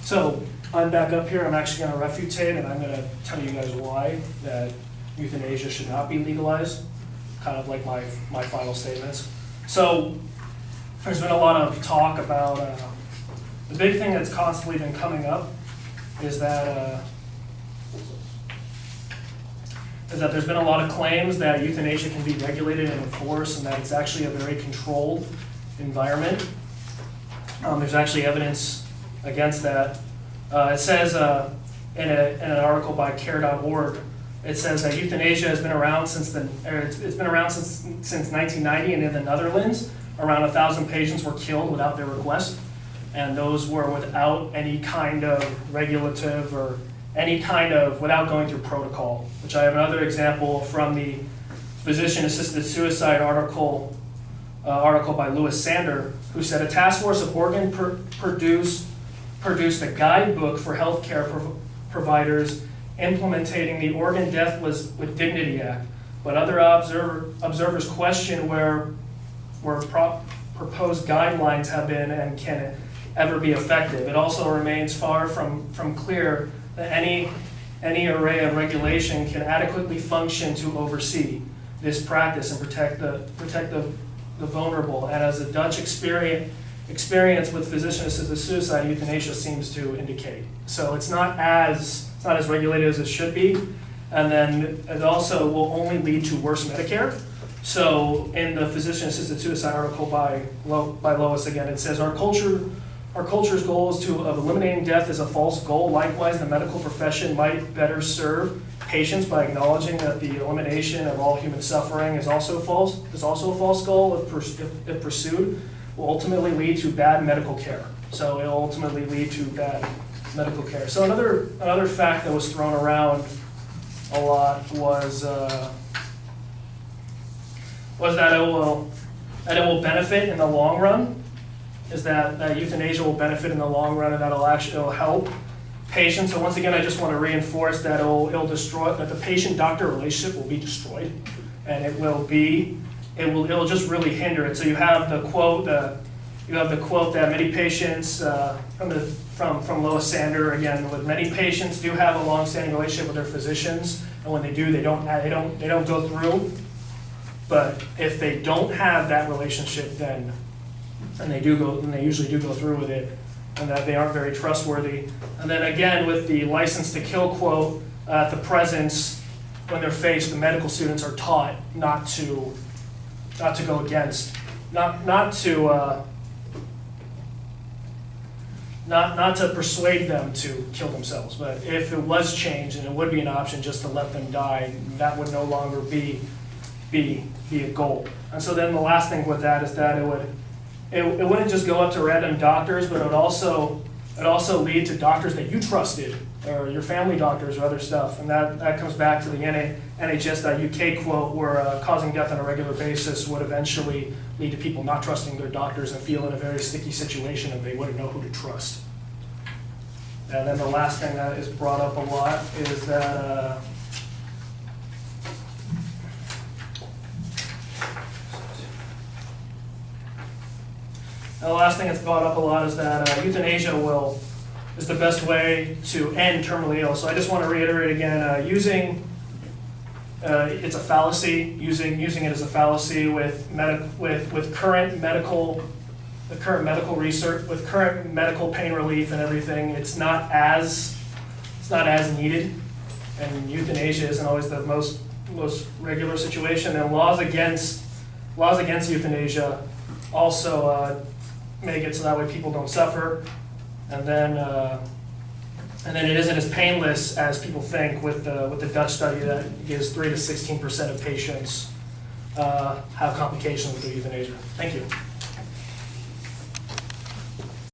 So I'm back up here. I'm actually going to refutate, and I'm going to tell you guys why that euthanasia should not be legalized, kind of like my final statements. So there's been a lot of talk about, the big thing that's constantly been coming up is that there's been a lot of claims that euthanasia can be regulated and enforced, and that it's actually a very controlled environment. There's actually evidence against that. It says in an article by care.org, it says that euthanasia has been around since it's been around since 1990, and in the Netherlands, around 1,000 patients were killed without their request, and those were without any kind of regulative or without going through protocol. Which I have another example from the physician-assisted suicide article by Louis Sander, who said a task force of Oregon produced a guidebook for healthcare providers implementing the Oregon Death with Dignity Act, but other observers question where proposed guidelines have been and can ever be effective. It also remains far from clear that any array of regulation can adequately function to oversee this practice and protect the vulnerable. And as a Dutch experience with physician-assisted suicide, euthanasia seems to indicate. So it's not as regulated as it should be, and then it also will only lead to worse Medicare. So in the physician-assisted suicide article by Lois again, it says our culture's goal of eliminating death is a false goal. Likewise, the medical profession might better serve patients by acknowledging that the elimination of all human suffering is also a false goal if pursued, will ultimately lead to bad medical care. So it will ultimately lead to bad medical care. So another fact that was thrown around a lot was that it will benefit in the long run. Is that euthanasia will benefit in the long run, and it'll help patients. So once again, I just want to reinforce that it'll destroy, that the patient-doctor relationship will be destroyed, and it'll just really hinder it. So you have the quote that many patients from Lois Sander again, with many patients do have a long-standing relationship with their physicians, and when they do, they don't go through. But if they don't have that relationship, then they usually do go through with it, and that they aren't very trustworthy. And then again, with the license to kill quote, at the presence, when they're faced, the medical students are taught not to go against, not to persuade them to kill themselves. But if it was changed and it would be an option just to let them die, that would no longer be a goal. And so then the last thing with that is that it wouldn't just go up to random doctors, but it would also lead to doctors that you trusted, or your family doctors or other stuff. And that comes back to the NHS.UK quote, where causing death on a regular basis would eventually lead to people not trusting their doctors and feel in a very sticky situation, and they wouldn't know who to trust. And then the last thing that is brought up a lot is that the last thing that's brought up a lot is that euthanasia is the best way to end terminally ill. So I just want to reiterate again, it's a fallacy. Using it as a fallacy with current medical research, with current medical pain relief and everything, it's not as needed. And euthanasia isn't always the most regular situation. And laws against euthanasia also make it so that way people don't suffer, and then it isn't as painless as people think with the Dutch study that gives 3 to 16% of patients have complications with the euthanasia. Thank you.